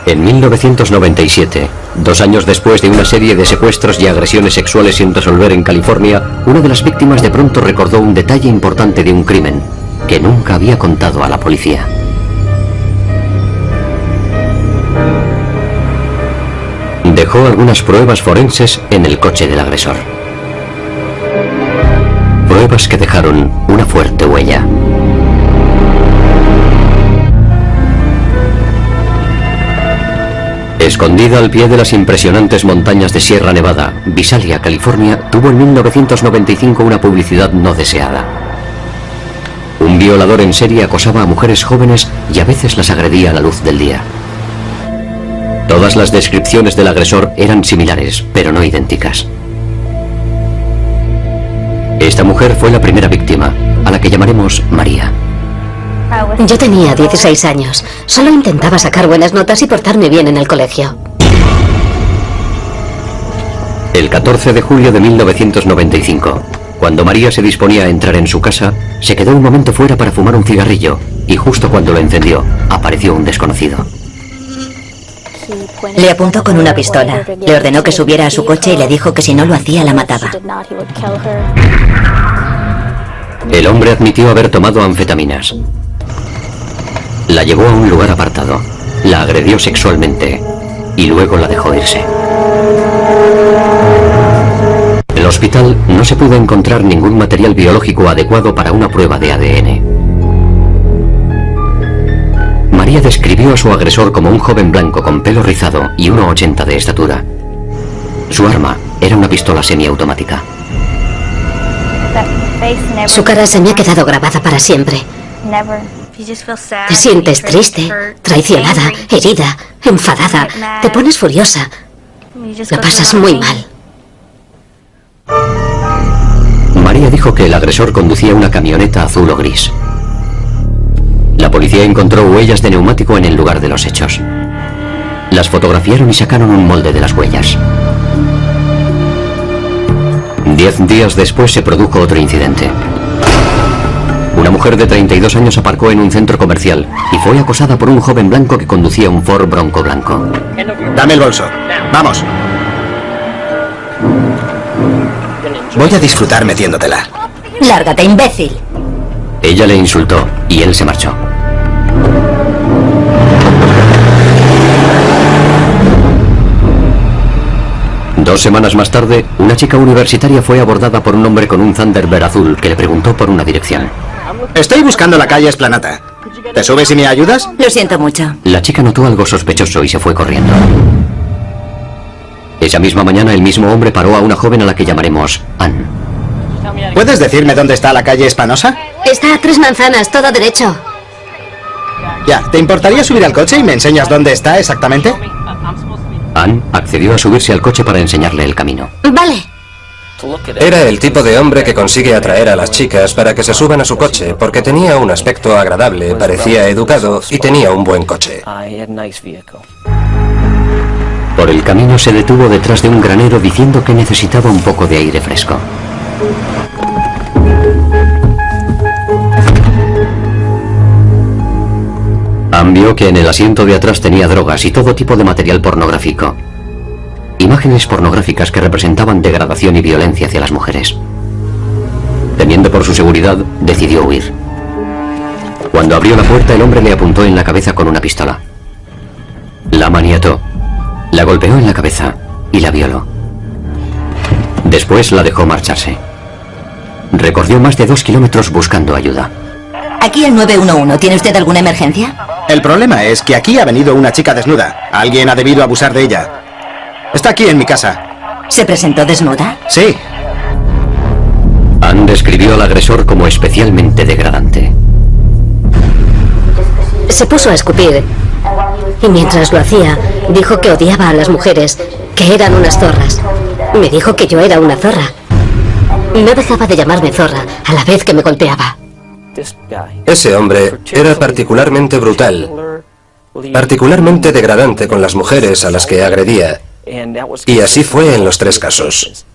En 1997, 2 años después de una serie de secuestros y agresiones sexuales sin resolver en California, una de las víctimas de pronto recordó un detalle importante de un crimen que nunca había contado a la policía. Dejó algunas pruebas forenses en el coche del agresor. Pruebas que dejaron una fuerte huella. Escondida al pie de las impresionantes montañas de Sierra Nevada, Visalia, California, tuvo en 1995 una publicidad no deseada. Un violador en serie acosaba a mujeres jóvenes y a veces las agredía a la luz del día. Todas las descripciones del agresor eran similares, pero no idénticas. Esta mujer fue la primera víctima, a la que llamaremos María. Yo tenía 16 años. Solo intentaba sacar buenas notas y portarme bien en el colegio. El 14 de julio de 1995, cuando María se disponía a entrar en su casa, se quedó un momento fuera para fumar un cigarrillo y justo cuando lo encendió, apareció un desconocido. Le apuntó con una pistola. Le ordenó que subiera a su coche y le dijo que si no lo hacía, la mataba. El hombre admitió haber tomado anfetaminas. La llevó a un lugar apartado, la agredió sexualmente y luego la dejó irse. En el hospital no se pudo encontrar ningún material biológico adecuado para una prueba de ADN. María describió a su agresor como un joven blanco con pelo rizado y 1,80 de estatura. Su arma era una pistola semiautomática. Su cara se me ha quedado grabada para siempre. Te sientes triste, traicionada, herida, enfadada, te pones furiosa. Lo pasas muy mal. María dijo que el agresor conducía una camioneta azul o gris. La policía encontró huellas de neumático en el lugar de los hechos. Las fotografiaron y sacaron un molde de las huellas. 10 días después se produjo otro incidente. Una mujer de 32 años aparcó en un centro comercial y fue acosada por un joven blanco que conducía un Ford Bronco blanco. Dame el bolso. Vamos. Voy a disfrutar metiéndotela. Lárgate, imbécil. Ella le insultó y él se marchó. Dos semanas más tarde, una chica universitaria fue abordada por un hombre con un Thunderbird azul que le preguntó por una dirección. Estoy buscando la calle Esplanata. ¿Te subes y me ayudas? Lo siento mucho. La chica notó algo sospechoso y se fue corriendo. Esa misma mañana, el mismo hombre paró a una joven a la que llamaremos Ann. ¿Puedes decirme dónde está la calle Espanosa? Está a 3 manzanas, todo derecho. Ya, ¿te importaría subir al coche y me enseñas dónde está exactamente? Ann accedió a subirse al coche para enseñarle el camino. Vale. Era el tipo de hombre que consigue atraer a las chicas para que se suban a su coche, porque tenía un aspecto agradable, parecía educado y tenía un buen coche. Por el camino se detuvo detrás de un granero diciendo que necesitaba un poco de aire fresco. Ann vio que en el asiento de atrás tenía drogas y todo tipo de material pornográfico. Imágenes pornográficas que representaban degradación y violencia hacia las mujeres. Temiendo por su seguridad, decidió huir. Cuando abrió la puerta, el hombre le apuntó en la cabeza con una pistola. La maniató, la golpeó en la cabeza y la violó. Después la dejó marcharse. Recorrió más de 2 kilómetros buscando ayuda. Aquí el 911. ¿Tiene usted alguna emergencia? El problema es que aquí ha venido una chica desnuda. Alguien ha debido abusar de ella. Está aquí en mi casa. ¿Se presentó desnuda? Sí. Ann describió al agresor como especialmente degradante. Se puso a escupir y mientras lo hacía, dijo que odiaba a las mujeres, que eran unas zorras. Me dijo que yo era una zorra. No dejaba de llamarme zorra a la vez que me golpeaba. Ese hombre era particularmente brutal, particularmente degradante con las mujeres a las que agredía. Y así fue en los 3 casos.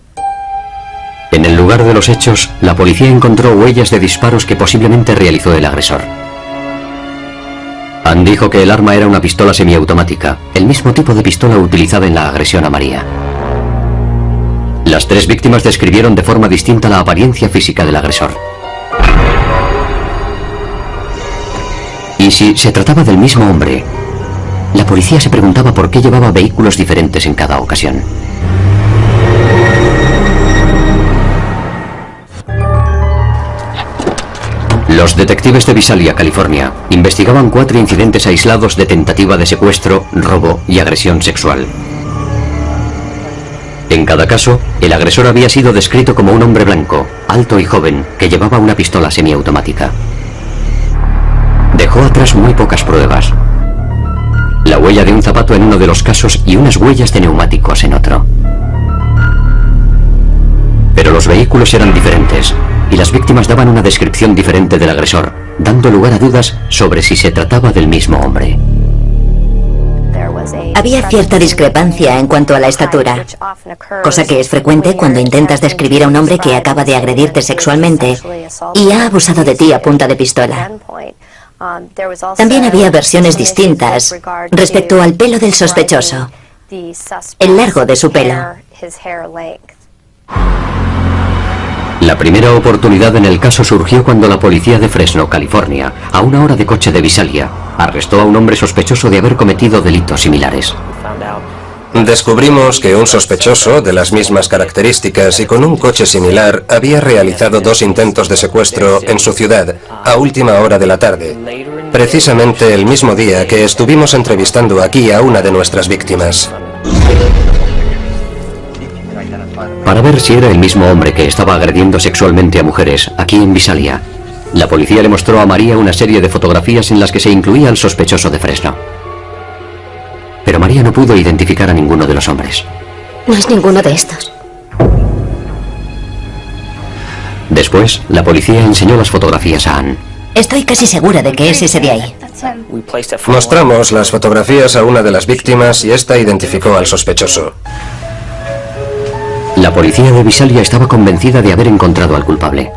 En el lugar de los hechos, la policía encontró huellas de disparos que posiblemente realizó el agresor. Ann dijo que el arma era una pistola semiautomática, el mismo tipo de pistola utilizada en la agresión a María. Las 3 víctimas describieron de forma distinta la apariencia física del agresor. Y si se trataba del mismo hombre, la policía se preguntaba por qué llevaba vehículos diferentes en cada ocasión. Los detectives de Visalia, California, investigaban 4 incidentes aislados de tentativa de secuestro, robo y agresión sexual. En cada caso, el agresor había sido descrito como un hombre blanco, alto y joven, que llevaba una pistola semiautomática. Dejó atrás muy pocas pruebas. La huella de un zapato en uno de los casos y unas huellas de neumáticos en otro. Pero los vehículos eran diferentes y las víctimas daban una descripción diferente del agresor, dando lugar a dudas sobre si se trataba del mismo hombre. Había cierta discrepancia en cuanto a la estatura, cosa que es frecuente cuando intentas describir a un hombre que acaba de agredirte sexualmente y ha abusado de ti a punta de pistola. También había versiones distintas respecto al pelo del sospechoso, el largo de su pelo. La primera oportunidad en el caso surgió cuando la policía de Fresno, California, a 1 hora de coche de Visalia, arrestó a un hombre sospechoso de haber cometido delitos similares. Descubrimos que un sospechoso de las mismas características y con un coche similar había realizado 2 intentos de secuestro en su ciudad a última hora de la tarde, precisamente el mismo día que estuvimos entrevistando aquí a una de nuestras víctimas. Para ver si era el mismo hombre que estaba agrediendo sexualmente a mujeres aquí en Visalia, la policía le mostró a María una serie de fotografías en las que se incluía al sospechoso de Fresno. Pero María no pudo identificar a ninguno de los hombres. No es ninguno de estos. Después, la policía enseñó las fotografías a Ann. Estoy casi segura de que es ese de ahí. Mostramos las fotografías a una de las víctimas y esta identificó al sospechoso. La policía de Visalia estaba convencida de haber encontrado al culpable.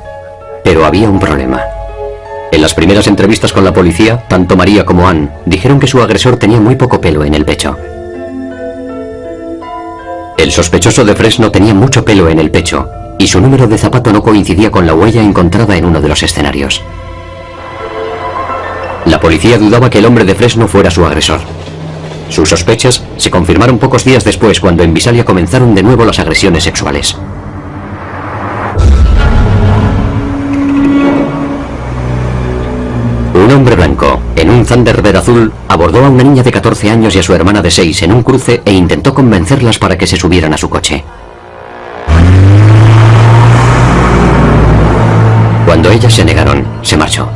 Pero había un problema. En las primeras entrevistas con la policía, tanto María como Ann dijeron que su agresor tenía muy poco pelo en el pecho. El sospechoso de Fresno tenía mucho pelo en el pecho y su número de zapato no coincidía con la huella encontrada en uno de los escenarios. La policía dudaba que el hombre de Fresno fuera su agresor. Sus sospechas se confirmaron pocos días después cuando en Visalia comenzaron de nuevo las agresiones sexuales. Un hombre blanco, en un Thunderbird azul, abordó a una niña de 14 años y a su hermana de 6 en un cruce e intentó convencerlas para que se subieran a su coche. Cuando ellas se negaron, se marchó.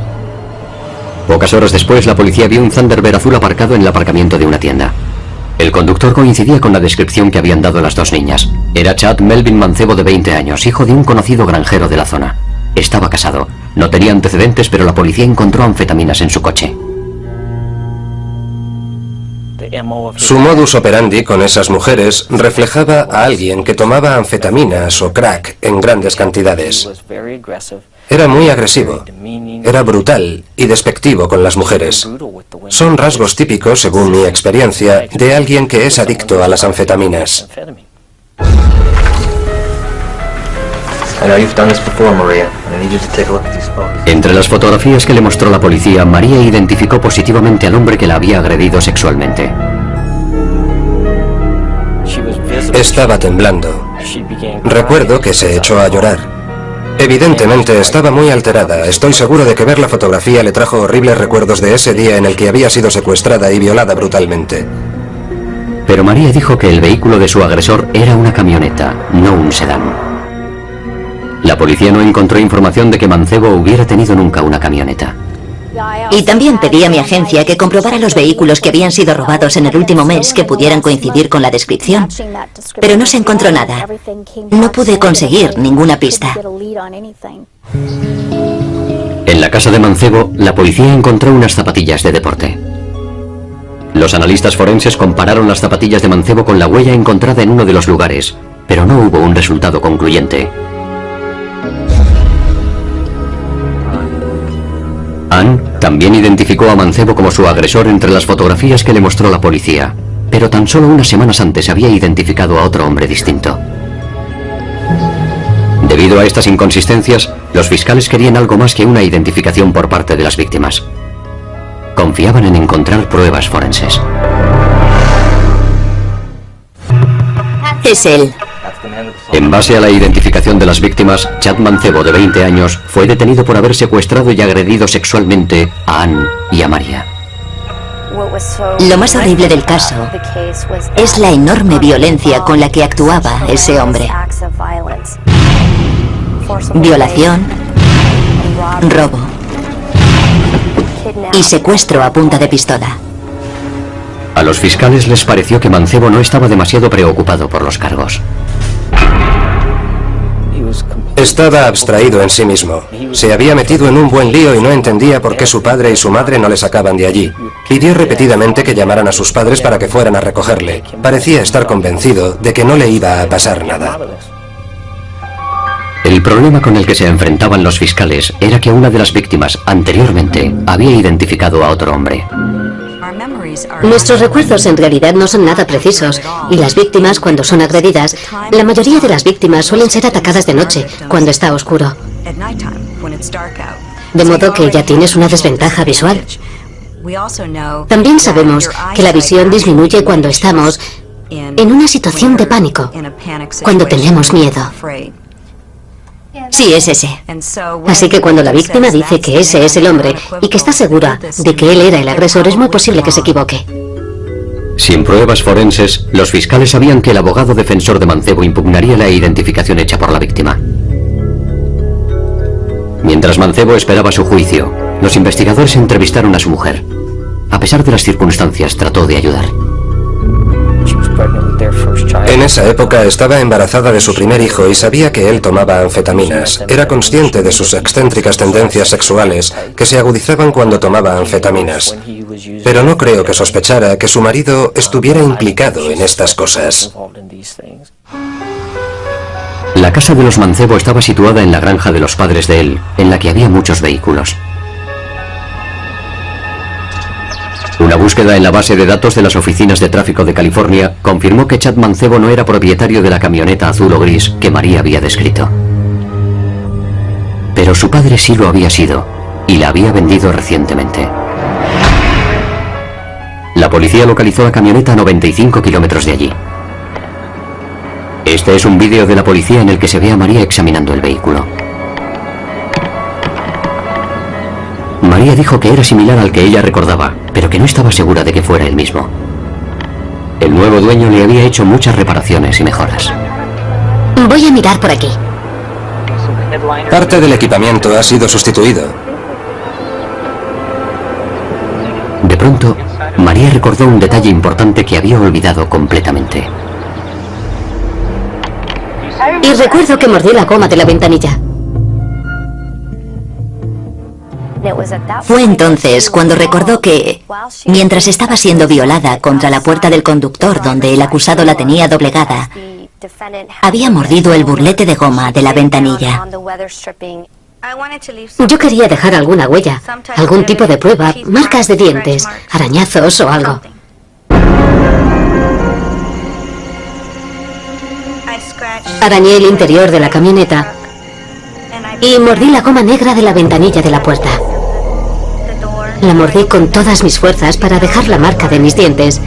Pocas horas después, la policía vio un Thunderbird azul aparcado en el aparcamiento de una tienda. El conductor coincidía con la descripción que habían dado las 2 niñas. Era Chad Melvin Mancebo, de 20 años, hijo de un conocido granjero de la zona. Estaba casado. No tenía antecedentes, pero la policía encontró anfetaminas en su coche. Su modus operandi con esas mujeres reflejaba a alguien que tomaba anfetaminas o crack en grandes cantidades. Era muy agresivo, era brutal y despectivo con las mujeres. Son rasgos típicos, según mi experiencia, de alguien que es adicto a las anfetaminas. Entre las fotografías que le mostró la policía, María identificó positivamente al hombre que la había agredido sexualmente. Estaba temblando. Recuerdo que se echó a llorar. Evidentemente estaba muy alterada. Estoy seguro de que ver la fotografía le trajo horribles recuerdos de ese día en el que había sido secuestrada y violada brutalmente. Pero María dijo que el vehículo de su agresor era una camioneta, no un sedán. La policía no encontró información de que Mancebo hubiera tenido nunca una camioneta. Y también pedí a mi agencia que comprobara los vehículos que habían sido robados en el último mes que pudieran coincidir con la descripción. Pero no se encontró nada. No pude conseguir ninguna pista. En la casa de Mancebo, la policía encontró unas zapatillas de deporte. Los analistas forenses compararon las zapatillas de Mancebo con la huella encontrada en uno de los lugares, pero no hubo un resultado concluyente. Ann también identificó a Mancebo como su agresor entre las fotografías que le mostró la policía, pero tan solo unas semanas antes había identificado a otro hombre distinto. Debido a estas inconsistencias, los fiscales querían algo más que una identificación por parte de las víctimas. Confiaban en encontrar pruebas forenses. Es él. En base a la identificación de las víctimas, Chad Mancebo, de 20 años, fue detenido por haber secuestrado y agredido sexualmente a Ann y a María. Lo más horrible del caso es la enorme violencia con la que actuaba ese hombre. Violación, robo y secuestro a punta de pistola. A los fiscales les pareció que Mancebo no estaba demasiado preocupado por los cargos. Estaba abstraído en sí mismo. Se había metido en un buen lío y no entendía por qué su padre y su madre no le sacaban de allí. Pidió repetidamente que llamaran a sus padres para que fueran a recogerle. Parecía estar convencido de que no le iba a pasar nada. El problema con el que se enfrentaban los fiscales era que una de las víctimas anteriormente había identificado a otro hombre. Nuestros recuerdos en realidad no son nada precisos, y las víctimas, cuando son agredidas, la mayoría de las víctimas suelen ser atacadas de noche, cuando está oscuro. De modo que ya tienes una desventaja visual. También sabemos que la visión disminuye cuando estamos en una situación de pánico, cuando tenemos miedo. Sí, es ese. Así que cuando la víctima dice que ese es el hombre y que está segura de que él era el agresor, es muy posible que se equivoque. Sin pruebas forenses, los fiscales sabían que el abogado defensor de Mancebo impugnaría la identificación hecha por la víctima. Mientras Mancebo esperaba su juicio, los investigadores entrevistaron a su mujer. A pesar de las circunstancias, trató de ayudar. En esa época estaba embarazada de su primer hijo y sabía que él tomaba anfetaminas. Era consciente de sus excéntricas tendencias sexuales que se agudizaban cuando tomaba anfetaminas. Pero no creo que sospechara que su marido estuviera implicado en estas cosas. La casa de los Mancebo estaba situada en la granja de los padres de él, en la que había muchos vehículos. Una búsqueda en la base de datos de las oficinas de tráfico de California confirmó que Chad Mancebo no era propietario de la camioneta azul o gris que María había descrito. Pero su padre sí lo había sido, y la había vendido recientemente. La policía localizó la camioneta a 95 kilómetros de allí. Este es un vídeo de la policía en el que se ve a María examinando el vehículo. María dijo que era similar al que ella recordaba, pero que no estaba segura de que fuera el mismo. El nuevo dueño le había hecho muchas reparaciones y mejoras. Voy a mirar por aquí. Parte del equipamiento ha sido sustituido. De pronto, María recordó un detalle importante que había olvidado completamente. Y recuerdo que mordí la goma de la ventanilla. Fue entonces cuando recordó que, mientras estaba siendo violada contra la puerta del conductor donde el acusado la tenía doblegada, había mordido el burlete de goma de la ventanilla. Yo quería dejar alguna huella, algún tipo de prueba, marcas de dientes, arañazos o algo. Arañé el interior de la camioneta y mordí la goma negra de la ventanilla de la puerta. La mordí con todas mis fuerzas para dejar la marca de mis dientes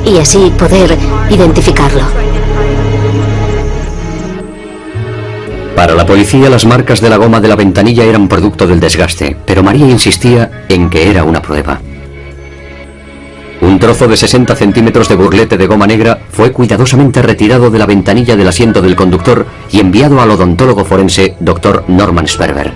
y así poder identificarlo. Para la policía, las marcas de la goma de la ventanilla eran producto del desgaste, pero María insistía en que era una prueba. Un trozo de 60 centímetros de burlete de goma negra fue cuidadosamente retirado de la ventanilla del asiento del conductor y enviado al odontólogo forense Dr. Norman Sperber.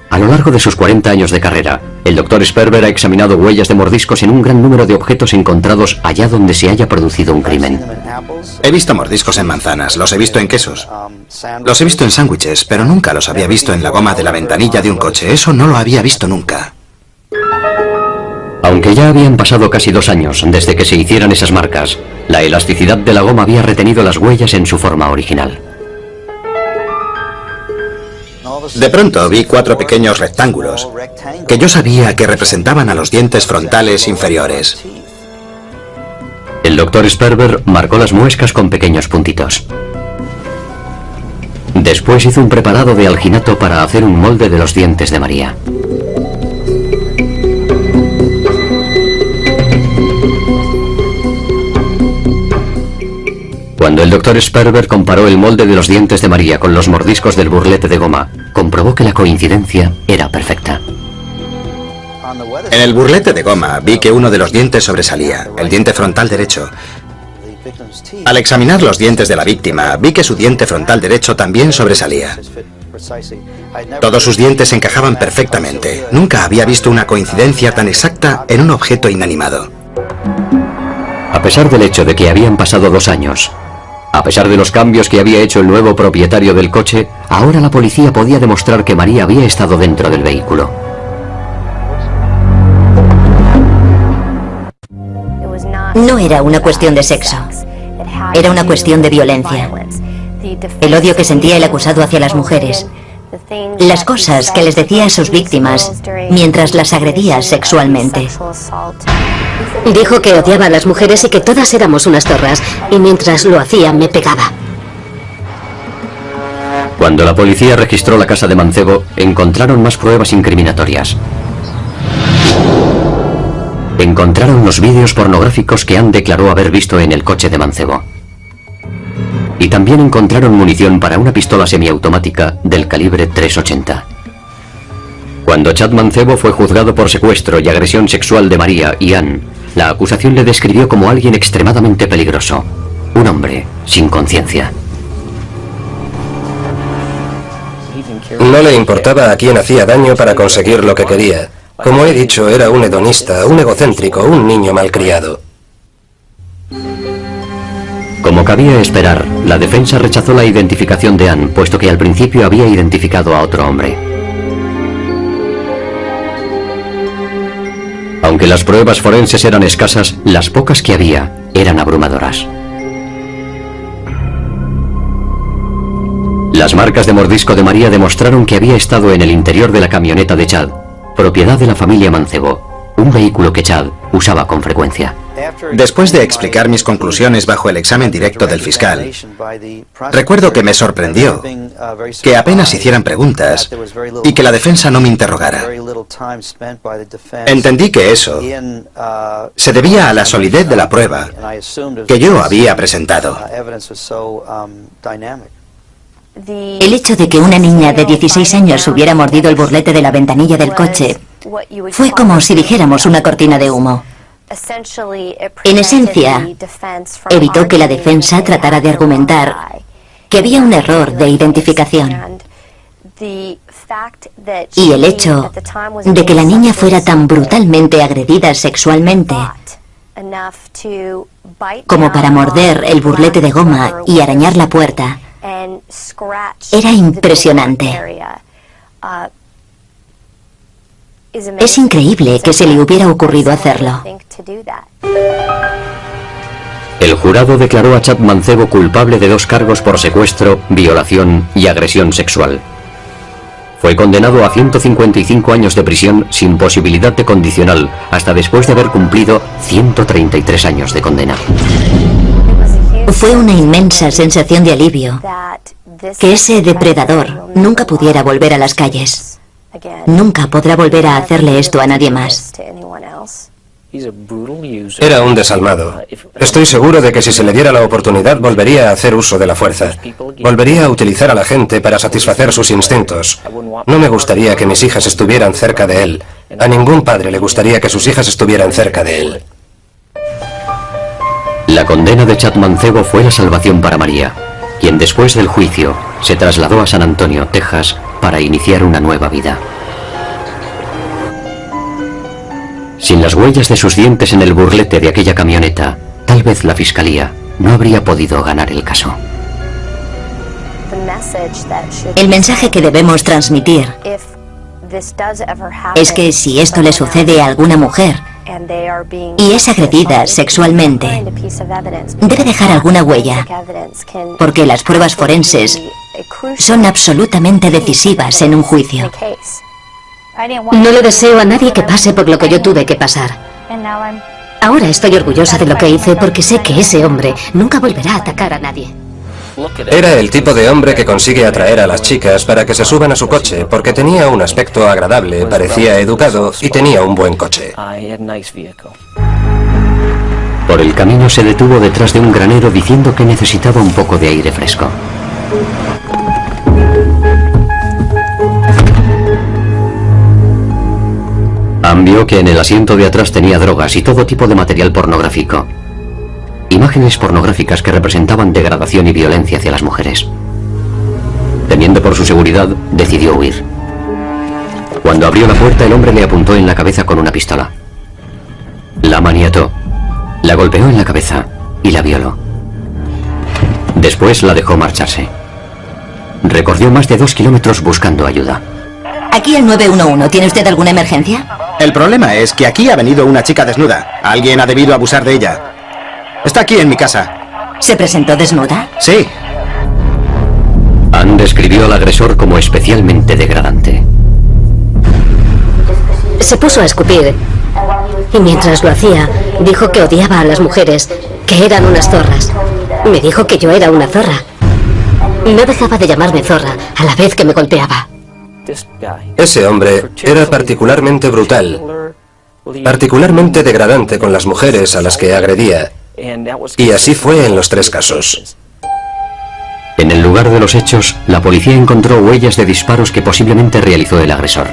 A lo largo de sus 40 años de carrera, el Dr. Sperber ha examinado huellas de mordiscos en un gran número de objetos encontrados allá donde se haya producido un crimen. He visto mordiscos en manzanas, los he visto en quesos. Los he visto en sándwiches, pero nunca los había visto en la goma de la ventanilla de un coche. Eso no lo había visto nunca. Aunque ya habían pasado casi 2 años desde que se hicieran esas marcas, la elasticidad de la goma había retenido las huellas en su forma original. De pronto vi 4 pequeños rectángulos que yo sabía que representaban a los dientes frontales inferiores. El doctor Sperber marcó las muescas con pequeños puntitos. Después hizo un preparado de alginato para hacer un molde de los dientes de María. Cuando el doctor Sperber comparó el molde de los dientes de María con los mordiscos del burlete de goma, comprobó que la coincidencia era perfecta. En el burlete de goma vi que uno de los dientes sobresalía, el diente frontal derecho. Al examinar los dientes de la víctima, vi que su diente frontal derecho también sobresalía. Todos sus dientes encajaban perfectamente. Nunca había visto una coincidencia tan exacta en un objeto inanimado. A pesar del hecho de que habían pasado 2 años, a pesar de los cambios que había hecho el nuevo propietario del coche, ahora la policía podía demostrar que María había estado dentro del vehículo. No era una cuestión de sexo. Era una cuestión de violencia. El odio que sentía el acusado hacia las mujeres. Las cosas que les decía a sus víctimas mientras las agredía sexualmente. Dijo que odiaba a las mujeres y que todas éramos unas zorras, y mientras lo hacía me pegaba. Cuando la policía registró la casa de Mancebo, encontraron más pruebas incriminatorias. Encontraron los vídeos pornográficos que Ann declaró haber visto en el coche de Mancebo. Y también encontraron munición para una pistola semiautomática del calibre .380. Cuando Chad Mancebo fue juzgado por secuestro y agresión sexual de María y Ann, la acusación le describió como alguien extremadamente peligroso, un hombre sin conciencia. No le importaba a quién hacía daño para conseguir lo que quería. Como he dicho, era un hedonista, un egocéntrico, un niño malcriado. Como cabía esperar, la defensa rechazó la identificación de Ann, puesto que al principio había identificado a otro hombre. Aunque las pruebas forenses eran escasas, las pocas que había eran abrumadoras. Las marcas de mordisco de María demostraron que había estado en el interior de la camioneta de Chad, propiedad de la familia Mancebo, un vehículo que Chad usaba con frecuencia. Después de explicar mis conclusiones bajo el examen directo del fiscal, recuerdo que me sorprendió que apenas hicieran preguntas y que la defensa no me interrogara. Entendí que eso se debía a la solidez de la prueba que yo había presentado. El hecho de que una niña de 16 años hubiera mordido el burlete de la ventanilla del coche fue como si dijéramos una cortina de humo. En esencia, evitó que la defensa tratara de argumentar que había un error de identificación. Y el hecho de que la niña fuera tan brutalmente agredida sexualmente como para morder el burlete de goma y arañar la puerta era impresionante. Es increíble que se le hubiera ocurrido hacerlo. El jurado declaró a Chad Mancebo culpable de 2 cargos por secuestro, violación y agresión sexual. Fue condenado a 155 años de prisión sin posibilidad de condicional, hasta después de haber cumplido 133 años de condena. Fue una inmensa sensación de alivio que ese depredador nunca pudiera volver a las calles. Nunca podrá volver a hacerle esto a nadie más. Era un desalmado. Estoy seguro de que si se le diera la oportunidad volvería a hacer uso de la fuerza. Volvería a utilizar a la gente para satisfacer sus instintos. No me gustaría que mis hijas estuvieran cerca de él. A ningún padre le gustaría que sus hijas estuvieran cerca de él. La condena de Chad Mancebo fue la salvación para María, quien después del juicio se trasladó a San Antonio, Texas, para iniciar una nueva vida. Sin las huellas de sus dientes en el burlete de aquella camioneta, tal vez la fiscalía no habría podido ganar el caso. El mensaje que debemos transmitir es que si esto le sucede a alguna mujer, y es agredida sexualmente, debe dejar alguna huella, porque las pruebas forenses son absolutamente decisivas en un juicio. No le deseo a nadie que pase por lo que yo tuve que pasar. Ahora estoy orgullosa de lo que hice porque sé que ese hombre nunca volverá a atacar a nadie. Era el tipo de hombre que consigue atraer a las chicas para que se suban a su coche porque tenía un aspecto agradable, parecía educado y tenía un buen coche. Por el camino se detuvo detrás de un granero diciendo que necesitaba un poco de aire fresco. Ann vio que en el asiento de atrás tenía drogas y todo tipo de material pornográfico. Imágenes pornográficas que representaban degradación y violencia hacia las mujeres. Temiendo por su seguridad, decidió huir. Cuando abrió la puerta, el hombre le apuntó en la cabeza con una pistola. La maniató, la golpeó en la cabeza y la violó. Después la dejó marcharse. Recorrió más de 2 kilómetros buscando ayuda. Aquí el 911, ¿tiene usted alguna emergencia? El problema es que aquí ha venido una chica desnuda. Alguien ha debido abusar de ella. Está aquí en mi casa. ¿Se presentó desnuda? Sí. Ann describió al agresor como especialmente degradante. Se puso a escupir y mientras lo hacía, dijo que odiaba a las mujeres, que eran unas zorras. Me dijo que yo era una zorra. No dejaba de llamarme zorra a la vez que me golpeaba. Ese hombre era particularmente brutal, particularmente degradante con las mujeres a las que agredía, y así fue en los 3 casos. En el lugar de los hechos, la policía encontró huellas de disparos que posiblemente realizó el agresor.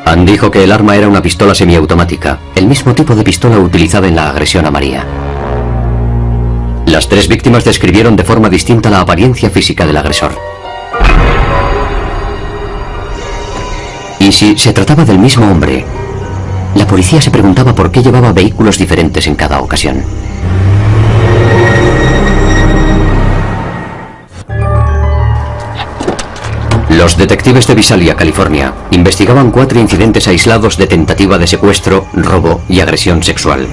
Ann dijo que el arma era una pistola semiautomática, el mismo tipo de pistola utilizada en la agresión a María. Las 3 víctimas describieron de forma distinta la apariencia física del agresor. Y si se trataba del mismo hombre, la policía se preguntaba por qué llevaba vehículos diferentes en cada ocasión. Los detectives de Visalia, California, investigaban 4 incidentes aislados de tentativa de secuestro, robo y agresión sexual.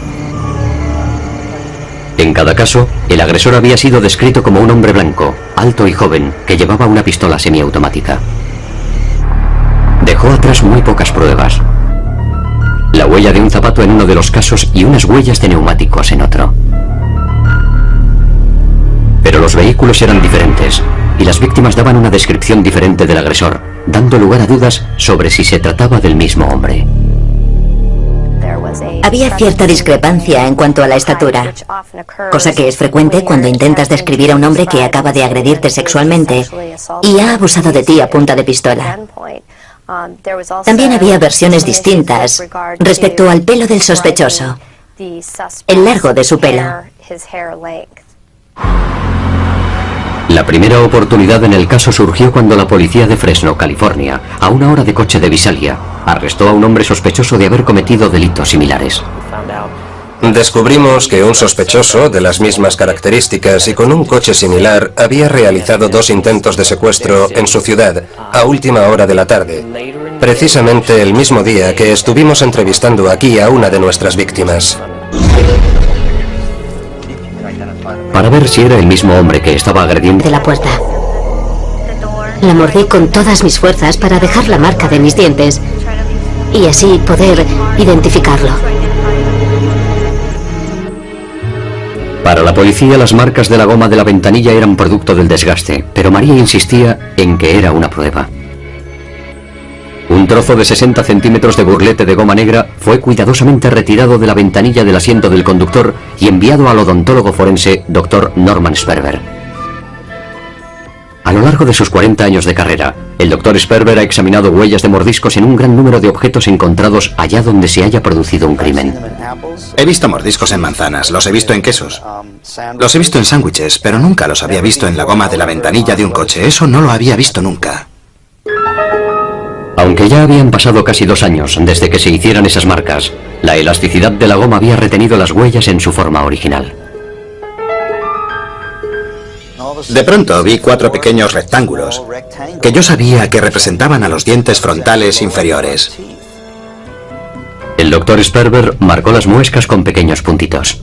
En cada caso, el agresor había sido descrito como un hombre blanco, alto y joven, que llevaba una pistola semiautomática. Dejó atrás muy pocas pruebas. La huella de un zapato en uno de los casos y unas huellas de neumáticos en otro. Pero los vehículos eran diferentes y las víctimas daban una descripción diferente del agresor, dando lugar a dudas sobre si se trataba del mismo hombre. Había cierta discrepancia en cuanto a la estatura, cosa que es frecuente cuando intentas describir a un hombre que acaba de agredirte sexualmente y ha abusado de ti a punta de pistola. También había versiones distintas respecto al pelo del sospechoso, el largo de su pelo. La primera oportunidad en el caso surgió cuando la policía de Fresno, California, a 1 hora de coche de Visalia, arrestó a un hombre sospechoso de haber cometido delitos similares. Descubrimos que un sospechoso de las mismas características y con un coche similar había realizado 2 intentos de secuestro en su ciudad a última hora de la tarde, precisamente el mismo día que estuvimos entrevistando aquí a una de nuestras víctimas. Para ver si era el mismo hombre que estaba agrediendo De la puerta. La mordí con todas mis fuerzas para dejar la marca de mis dientes y así poder identificarlo. Para la policía, las marcas de la goma de la ventanilla eran producto del desgaste, pero María insistía en que era una prueba. Un trozo de 60 centímetros de burlete de goma negra fue cuidadosamente retirado de la ventanilla del asiento del conductor y enviado al odontólogo forense Dr. Norman Sperber. A lo largo de sus 40 años de carrera, el Dr. Sperber ha examinado huellas de mordiscos en un gran número de objetos encontrados allá donde se haya producido un crimen. He visto mordiscos en manzanas, los he visto en quesos. Los he visto en sándwiches, pero nunca los había visto en la goma de la ventanilla de un coche. Eso no lo había visto nunca. Aunque ya habían pasado casi 2 años desde que se hicieran esas marcas, la elasticidad de la goma había retenido las huellas en su forma original. De pronto vi 4 pequeños rectángulos que yo sabía que representaban a los dientes frontales inferiores. El doctor Sperber marcó las muescas con pequeños puntitos.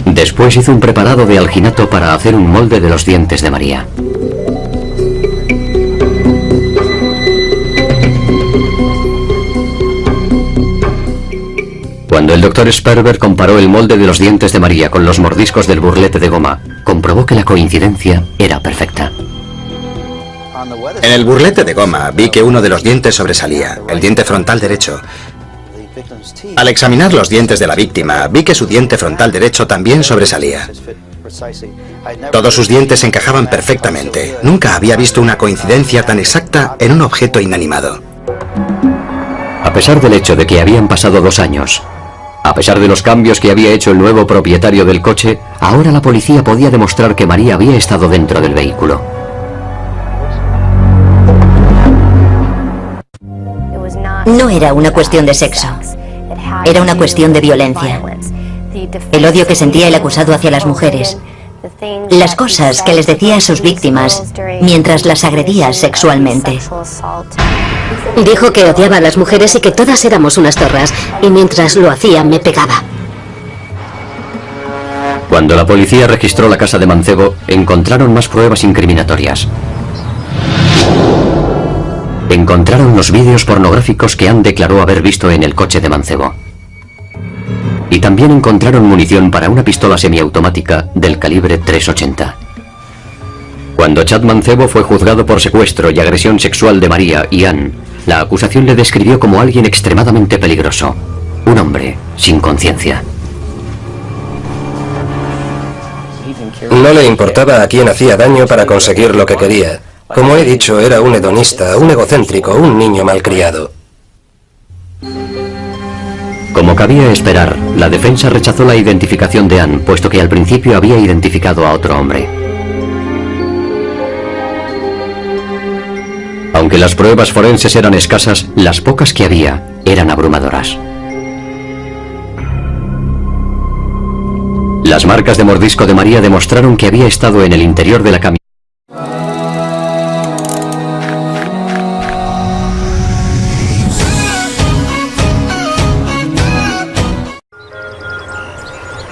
Después hizo un preparado de alginato para hacer un molde de los dientes de María. Cuando el doctor Sperber comparó el molde de los dientes de María con los mordiscos del burlete de goma, comprobó que la coincidencia era perfecta. En el burlete de goma vi que uno de los dientes sobresalía, el diente frontal derecho. Al examinar los dientes de la víctima, vi que su diente frontal derecho también sobresalía. Todos sus dientes encajaban perfectamente. Nunca había visto una coincidencia tan exacta en un objeto inanimado. A pesar del hecho de que habían pasado 2 años, a pesar de los cambios que había hecho el nuevo propietario del coche, ahora la policía podía demostrar que María había estado dentro del vehículo. No era una cuestión de sexo. Era una cuestión de violencia. El odio que sentía el acusado hacia las mujeres. Las cosas que les decía a sus víctimas mientras las agredía sexualmente. Dijo que odiaba a las mujeres y que todas éramos unas zorras, y mientras lo hacía me pegaba. Cuando la policía registró la casa de Mancebo, encontraron más pruebas incriminatorias. Encontraron los vídeos pornográficos que Ann declaró haber visto en el coche de Mancebo. Y también encontraron munición para una pistola semiautomática del calibre .380. Cuando Chad Mancebo fue juzgado por secuestro y agresión sexual de María y Ann, la acusación le describió como alguien extremadamente peligroso, un hombre sin conciencia. No le importaba a quién hacía daño para conseguir lo que quería. Como he dicho, era un hedonista, un egocéntrico, un niño malcriado. Como cabía esperar, la defensa rechazó la identificación de Ann, puesto que al principio había identificado a otro hombre. Aunque las pruebas forenses eran escasas, las pocas que había eran abrumadoras. Las marcas de mordisco de María demostraron que había estado en el interior de la camioneta.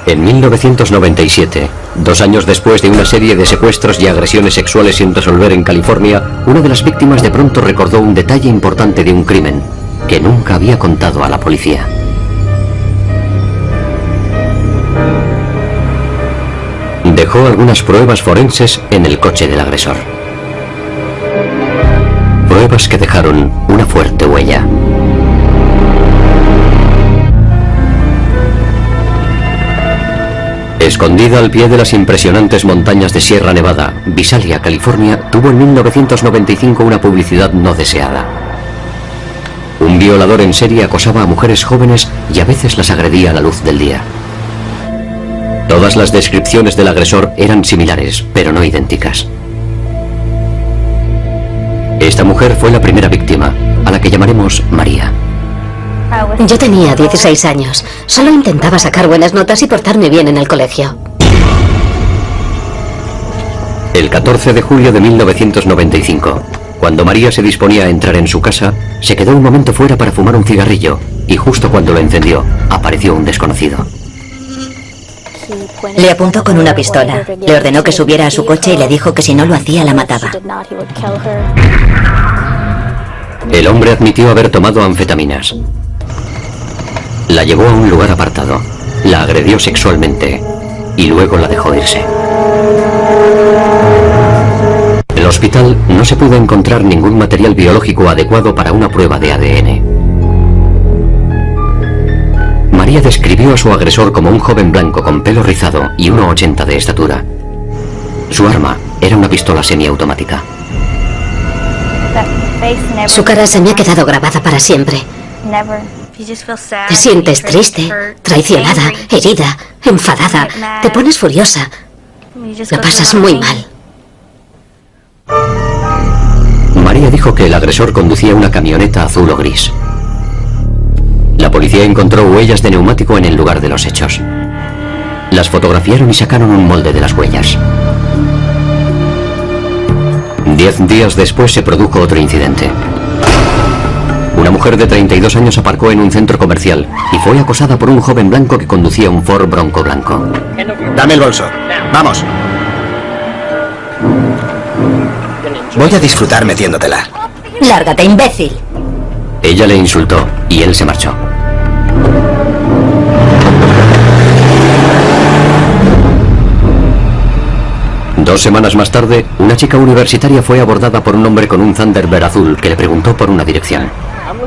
En 1997, 2 años después de una serie de secuestros y agresiones sexuales sin resolver en California, una de las víctimas de pronto recordó un detalle importante de un crimen que nunca había contado a la policía. Dejó algunas pruebas forenses en el coche del agresor. Pruebas que dejaron una fuerte huella. Escondida al pie de las impresionantes montañas de Sierra Nevada, Visalia, California, tuvo en 1995 una publicidad no deseada. Un violador en serie acosaba a mujeres jóvenes y a veces las agredía a la luz del día. Todas las descripciones del agresor eran similares, pero no idénticas. Esta mujer fue la primera víctima, a la que llamaremos María. Yo tenía 16 años. Solo intentaba sacar buenas notas y portarme bien en el colegio. El 14 de julio de 1995, cuando María se disponía a entrar en su casa, se quedó un momento fuera para fumar un cigarrillo y justo cuando lo encendió, apareció un desconocido. Le apuntó con una pistola, le ordenó que subiera a su coche y le dijo que si no lo hacía la mataba. El hombre admitió haber tomado anfetaminas. La llevó a un lugar apartado, la agredió sexualmente y luego la dejó irse. En el hospital no se pudo encontrar ningún material biológico adecuado para una prueba de ADN. María describió a su agresor como un joven blanco con pelo rizado y 1,80 de estatura. Su arma era una pistola semiautomática. Su cara se me ha quedado grabada para siempre. Te sientes triste, traicionada, herida, enfadada, te pones furiosa. Lo pasas muy mal. María dijo que el agresor conducía una camioneta azul o gris. La policía encontró huellas de neumático en el lugar de los hechos. Las fotografiaron y sacaron un molde de las huellas. 10 días después se produjo otro incidente. Una mujer de 32 años aparcó en un centro comercial y fue acosada por un joven blanco que conducía un Ford Bronco blanco. Dame el bolso. Vamos. Voy a disfrutar metiéndotela. Lárgate, imbécil. Ella le insultó y él se marchó. Dos semanas más tarde, una chica universitaria fue abordada por un hombre con un Thunderbird azul que le preguntó por una dirección.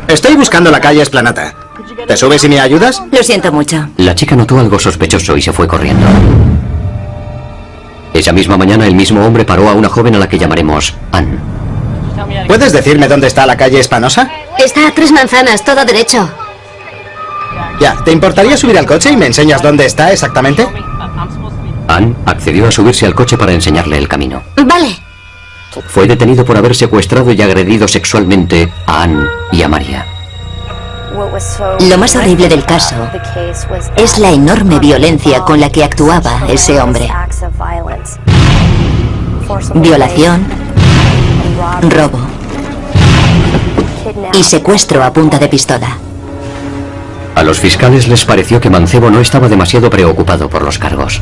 Estoy buscando la calle Esplanata. ¿Te subes y me ayudas? Lo siento mucho. La chica notó algo sospechoso y se fue corriendo. Esa misma mañana, el mismo hombre paró a una joven a la que llamaremos Ann. ¿Puedes decirme dónde está la calle Espanosa? Está a 3 manzanas, todo derecho. Ya, ¿te importaría subir al coche y me enseñas dónde está exactamente? Ann accedió a subirse al coche para enseñarle el camino. Vale. Fue detenido por haber secuestrado y agredido sexualmente a Ann y a María. Lo más horrible del caso es la enorme violencia con la que actuaba ese hombre. Violación, robo y secuestro a punta de pistola. A los fiscales les pareció que Mancebo no estaba demasiado preocupado por los cargos.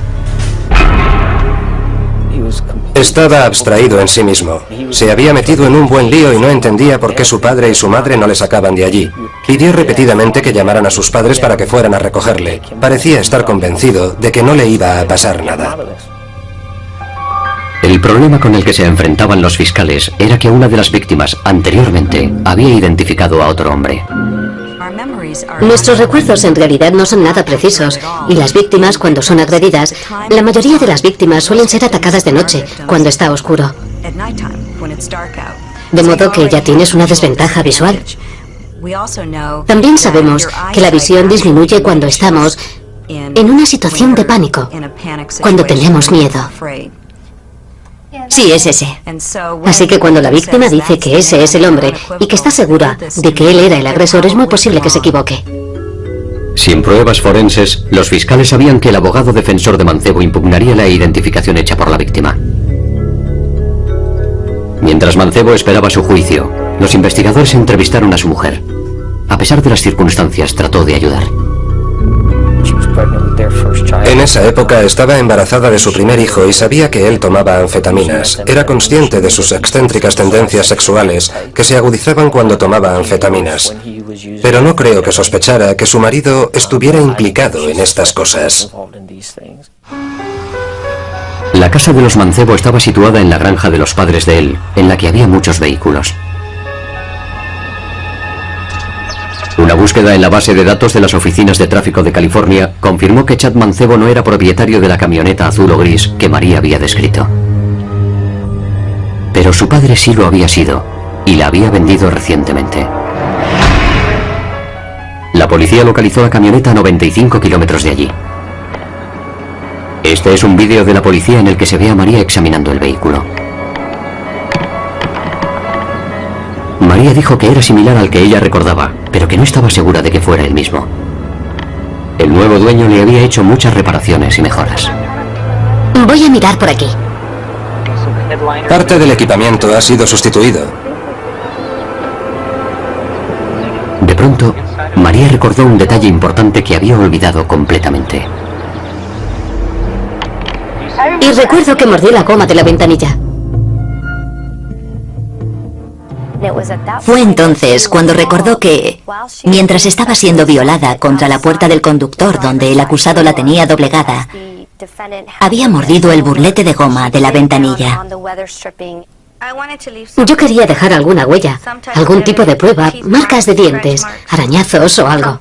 Estaba abstraído en sí mismo. Se había metido en un buen lío y no entendía por qué su padre y su madre no le sacaban de allí. Pidió repetidamente que llamaran a sus padres para que fueran a recogerle. Parecía estar convencido de que no le iba a pasar nada. El problema con el que se enfrentaban los fiscales era que una de las víctimas anteriormente había identificado a otro hombre. Nuestros recuerdos en realidad no son nada precisos y las víctimas, cuando son agredidas, la mayoría de las víctimas suelen ser atacadas de noche, cuando está oscuro. De modo que ya tienes una desventaja visual. También sabemos que la visión disminuye cuando estamos en una situación de pánico, cuando tenemos miedo. Sí, es ese. Así que cuando la víctima dice que ese es el hombre y que está segura de que él era el agresor, es muy posible que se equivoque. Sin pruebas forenses, los fiscales sabían que el abogado defensor de Mancebo impugnaría la identificación hecha por la víctima. Mientras Mancebo esperaba su juicio, los investigadores entrevistaron a su mujer. A pesar de las circunstancias, trató de ayudar. En esa época estaba embarazada de su primer hijo y sabía que él tomaba anfetaminas. Era consciente de sus excéntricas tendencias sexuales que se agudizaban cuando tomaba anfetaminas. Pero no creo que sospechara que su marido estuviera implicado en estas cosas. La casa de los Mancebo estaba situada en la granja de los padres de él, en la que había muchos vehículos. Una búsqueda en la base de datos de las oficinas de tráfico de California confirmó que Chad Mancebo no era propietario de la camioneta azul o gris que María había descrito. Pero su padre sí lo había sido, y la había vendido recientemente. La policía localizó la camioneta a 95 kilómetros de allí. Este es un vídeo de la policía en el que se ve a María examinando el vehículo. María dijo que era similar al que ella recordaba, pero que no estaba segura de que fuera el mismo. El nuevo dueño le había hecho muchas reparaciones y mejoras. Voy a mirar por aquí. Parte del equipamiento ha sido sustituido. De pronto, María recordó un detalle importante que había olvidado completamente. Y recuerdo que mordí la goma de la ventanilla. Fue entonces cuando recordó que, mientras estaba siendo violada contra la puerta del conductor donde el acusado la tenía doblegada, había mordido el burlete de goma de la ventanilla. Yo quería dejar alguna huella, algún tipo de prueba, marcas de dientes, arañazos o algo.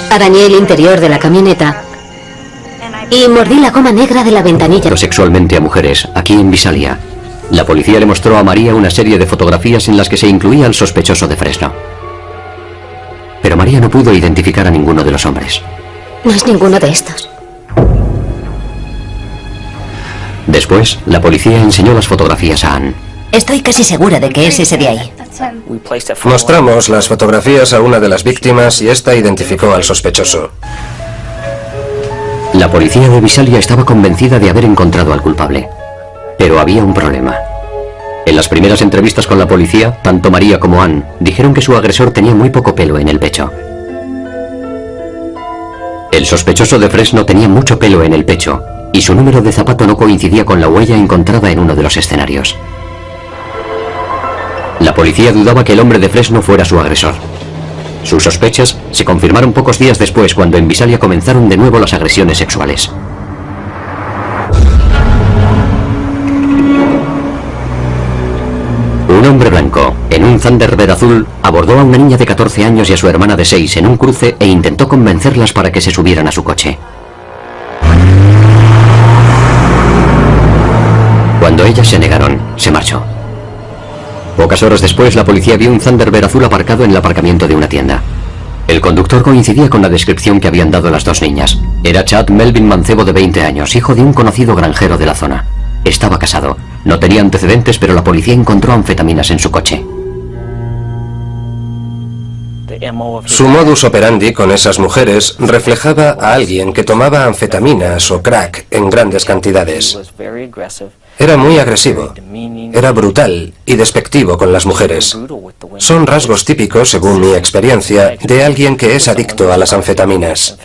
Arañé el interior de la camioneta y mordí la goma negra de la ventanilla. Sexualmente a mujeres, aquí en Visalia. La policía le mostró a María una serie de fotografías en las que se incluía al sospechoso de Fresno. Pero María no pudo identificar a ninguno de los hombres. No es ninguno de estos. Después, la policía enseñó las fotografías a Ann. Estoy casi segura de que es ese de ahí. Mostramos las fotografías a una de las víctimas y esta identificó al sospechoso. La policía de Visalia estaba convencida de haber encontrado al culpable. Pero había un problema. En las primeras entrevistas con la policía, tanto María como Anne dijeron que su agresor tenía muy poco pelo en el pecho. El sospechoso de Fresno tenía mucho pelo en el pecho y su número de zapato no coincidía con la huella encontrada en uno de los escenarios. La policía dudaba que el hombre de Fresno fuera su agresor. Sus sospechas se confirmaron pocos días después, cuando en Visalia comenzaron de nuevo las agresiones sexuales. Un hombre blanco, en un Thunderbird azul, abordó a una niña de 14 años y a su hermana de 6 en un cruce e intentó convencerlas para que se subieran a su coche. Cuando ellas se negaron, se marchó. Pocas horas después, la policía vio un Thunderbird azul aparcado en el aparcamiento de una tienda. El conductor coincidía con la descripción que habían dado las dos niñas. Era Chad Melvin Mancebo, de 20 años, hijo de un conocido granjero de la zona. Estaba casado. No tenía antecedentes, pero la policía encontró anfetaminas en su coche. Su modus operandi con esas mujeres reflejaba a alguien que tomaba anfetaminas o crack en grandes cantidades. Era muy agresivo, era brutal y despectivo con las mujeres. Son rasgos típicos, según mi experiencia, de alguien que es adicto a las anfetaminas.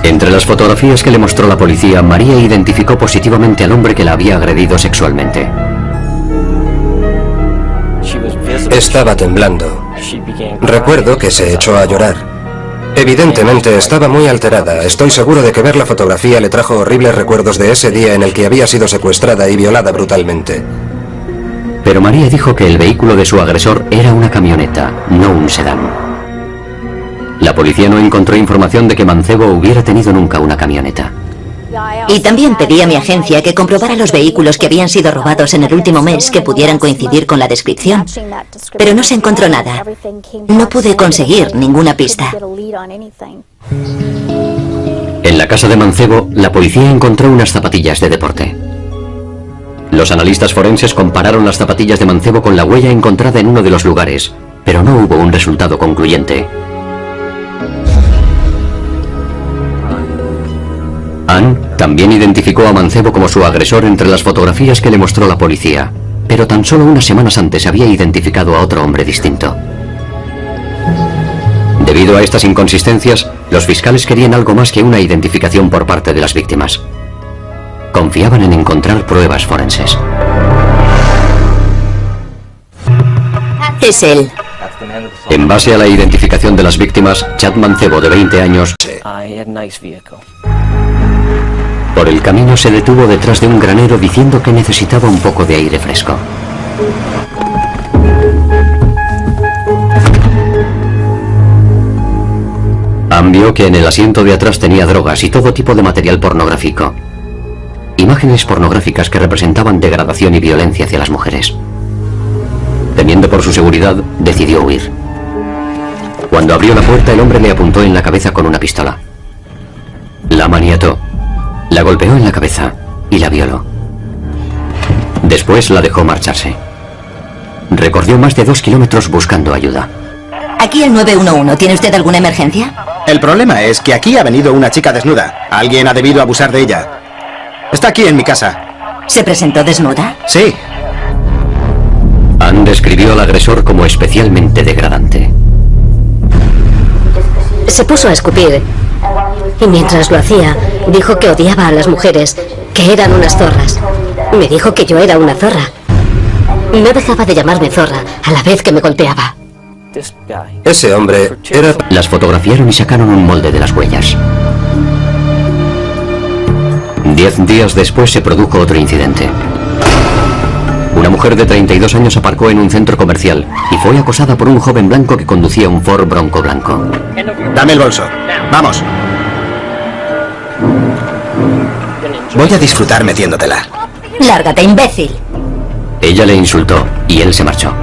Entre las fotografías que le mostró la policía, María identificó positivamente al hombre que la había agredido sexualmente. Estaba temblando. Recuerdo que se echó a llorar. Evidentemente estaba muy alterada. Estoy seguro de que ver la fotografía le trajo horribles recuerdos de ese día en el que había sido secuestrada y violada brutalmente. Pero María dijo que el vehículo de su agresor era una camioneta, no un sedán. La policía no encontró información de que Mancebo hubiera tenido nunca una camioneta. Y también pedí a mi agencia que comprobara los vehículos que habían sido robados en el último mes que pudieran coincidir con la descripción. Pero no se encontró nada. No pude conseguir ninguna pista. En la casa de Mancebo, la policía encontró unas zapatillas de deporte. Los analistas forenses compararon las zapatillas de Mancebo con la huella encontrada en uno de los lugares, pero no hubo un resultado concluyente. Anne también identificó a Mancebo como su agresor entre las fotografías que le mostró la policía, pero tan solo unas semanas antes había identificado a otro hombre distinto. Debido a estas inconsistencias, los fiscales querían algo más que una identificación por parte de las víctimas. Confiaban en encontrar pruebas forenses. Es él. En base a la identificación de las víctimas, Chad Mancebo, de 20 años, por el camino se detuvo detrás de un granero diciendo que necesitaba un poco de aire fresco. Anne vio que en el asiento de atrás tenía drogas y todo tipo de material pornográfico. Imágenes pornográficas que representaban degradación y violencia hacia las mujeres. Temiendo por su seguridad, decidió huir. Cuando abrió la puerta, el hombre le apuntó en la cabeza con una pistola. La maniató. La golpeó en la cabeza y la violó. Después la dejó marcharse. Recorrió más de 2 kilómetros buscando ayuda. Aquí el 911. ¿Tiene usted alguna emergencia? El problema es que aquí ha venido una chica desnuda. Alguien ha debido abusar de ella. Está aquí en mi casa. ¿Se presentó desnuda? Sí. Anne describió al agresor como especialmente degradante. Se puso a escupir y mientras lo hacía, dijo que odiaba a las mujeres, que eran unas zorras. Me dijo que yo era una zorra. No dejaba de llamarme zorra a la vez que me golpeaba. Ese hombre era... Las fotografiaron y sacaron un molde de las huellas. 10 días después se produjo otro incidente. Una mujer de 32 años aparcó en un centro comercial y fue acosada por un joven blanco que conducía un Ford Bronco blanco. Dame el bolso. Vamos. Voy a disfrutar metiéndotela. Lárgate, imbécil. Ella le insultó y él se marchó.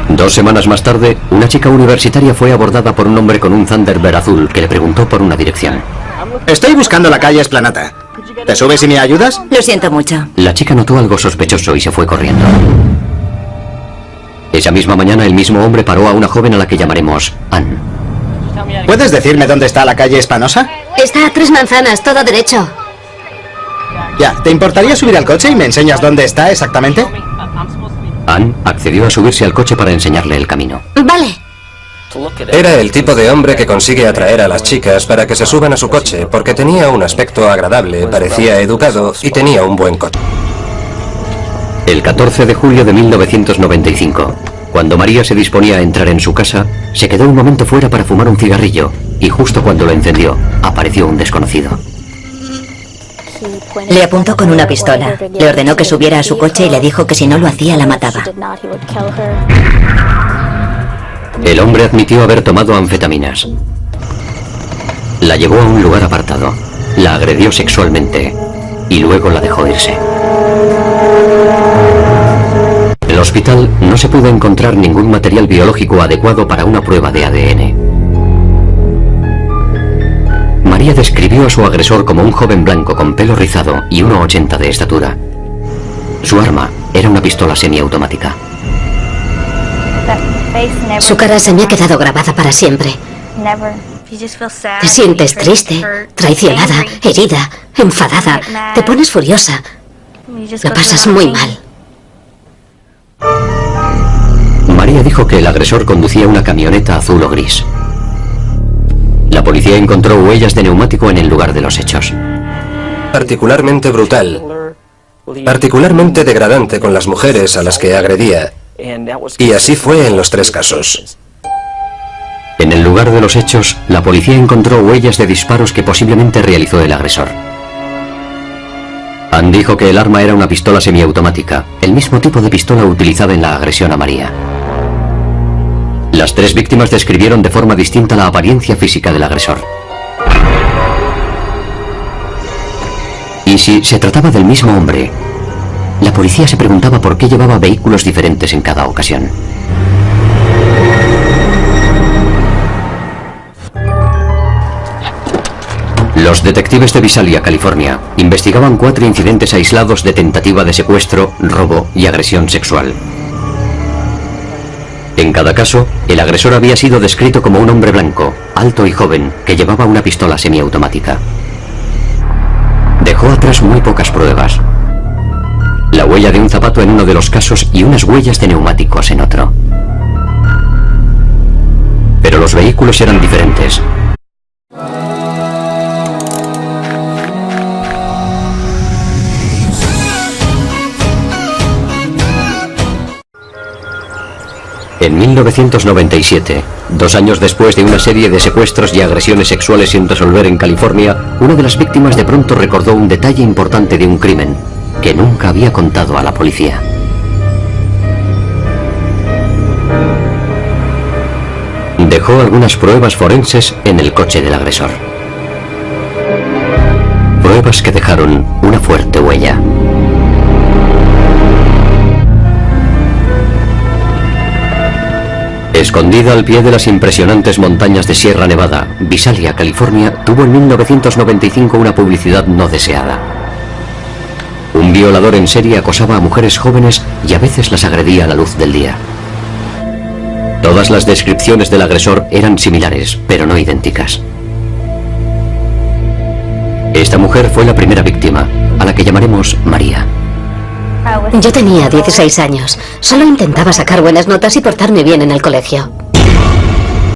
Dos semanas más tarde, una chica universitaria fue abordada por un hombre con un Thunderbird azul que le preguntó por una dirección. Estoy buscando la calle Esplanata. ¿Te subes y me ayudas? Lo siento mucho. La chica notó algo sospechoso y se fue corriendo. Esa misma mañana el mismo hombre paró a una joven a la que llamaremos Ann. ¿Puedes decirme dónde está la calle Espanosa? Está a 3 manzanas, todo derecho. Ya, ¿te importaría subir al coche y me enseñas dónde está exactamente? Ann accedió a subirse al coche para enseñarle el camino. Vale. Era el tipo de hombre que consigue atraer a las chicas para que se suban a su coche porque tenía un aspecto agradable, parecía educado y tenía un buen coche. El 14 de julio de 1995, cuando María se disponía a entrar en su casa, se quedó un momento fuera para fumar un cigarrillo y justo cuando lo encendió, apareció un desconocido. Le apuntó con una pistola, le ordenó que subiera a su coche y le dijo que si no lo hacía la mataba. El hombre admitió haber tomado anfetaminas. La llevó a un lugar apartado, la agredió sexualmente y luego la dejó irse. En el hospital no se pudo encontrar ningún material biológico adecuado para una prueba de ADN. María describió a su agresor como un joven blanco con pelo rizado y 1,80 de estatura. Su arma era una pistola semiautomática. Su cara se me ha quedado grabada para siempre. Te sientes triste, traicionada, herida, enfadada, te pones furiosa. Lo pasas muy mal. María dijo que el agresor conducía una camioneta azul o gris. La policía encontró huellas de neumático en el lugar de los hechos. Particularmente brutal, particularmente degradante con las mujeres a las que agredía. Y así fue en los 3 casos. En el lugar de los hechos, la policía encontró huellas de disparos que posiblemente realizó el agresor. Ann dijo que el arma era una pistola semiautomática, el mismo tipo de pistola utilizada en la agresión a María. Las 3 víctimas describieron de forma distinta la apariencia física del agresor. Y si se trataba del mismo hombre, la policía se preguntaba por qué llevaba vehículos diferentes en cada ocasión. Los detectives de Visalia, California, investigaban 4 incidentes aislados de tentativa de secuestro, robo y agresión sexual. En cada caso, el agresor había sido descrito como un hombre blanco, alto y joven, que llevaba una pistola semiautomática. Dejó atrás muy pocas pruebas. La huella de un zapato en uno de los casos y unas huellas de neumáticos en otro. Pero los vehículos eran diferentes. En 1997, 2 años después de una serie de secuestros y agresiones sexuales sin resolver en California, una de las víctimas de pronto recordó un detalle importante de un crimen que nunca había contado a la policía. Dejó algunas pruebas forenses en el coche del agresor. Pruebas que dejaron una fuerte huella. Escondida al pie de las impresionantes montañas de Sierra Nevada, Visalia, California, tuvo en 1995 una publicidad no deseada. Un violador en serie acosaba a mujeres jóvenes y a veces las agredía a la luz del día. Todas las descripciones del agresor eran similares, pero no idénticas. Esta mujer fue la primera víctima, a la que llamaremos María. Yo tenía 16 años. Solo intentaba sacar buenas notas y portarme bien en el colegio.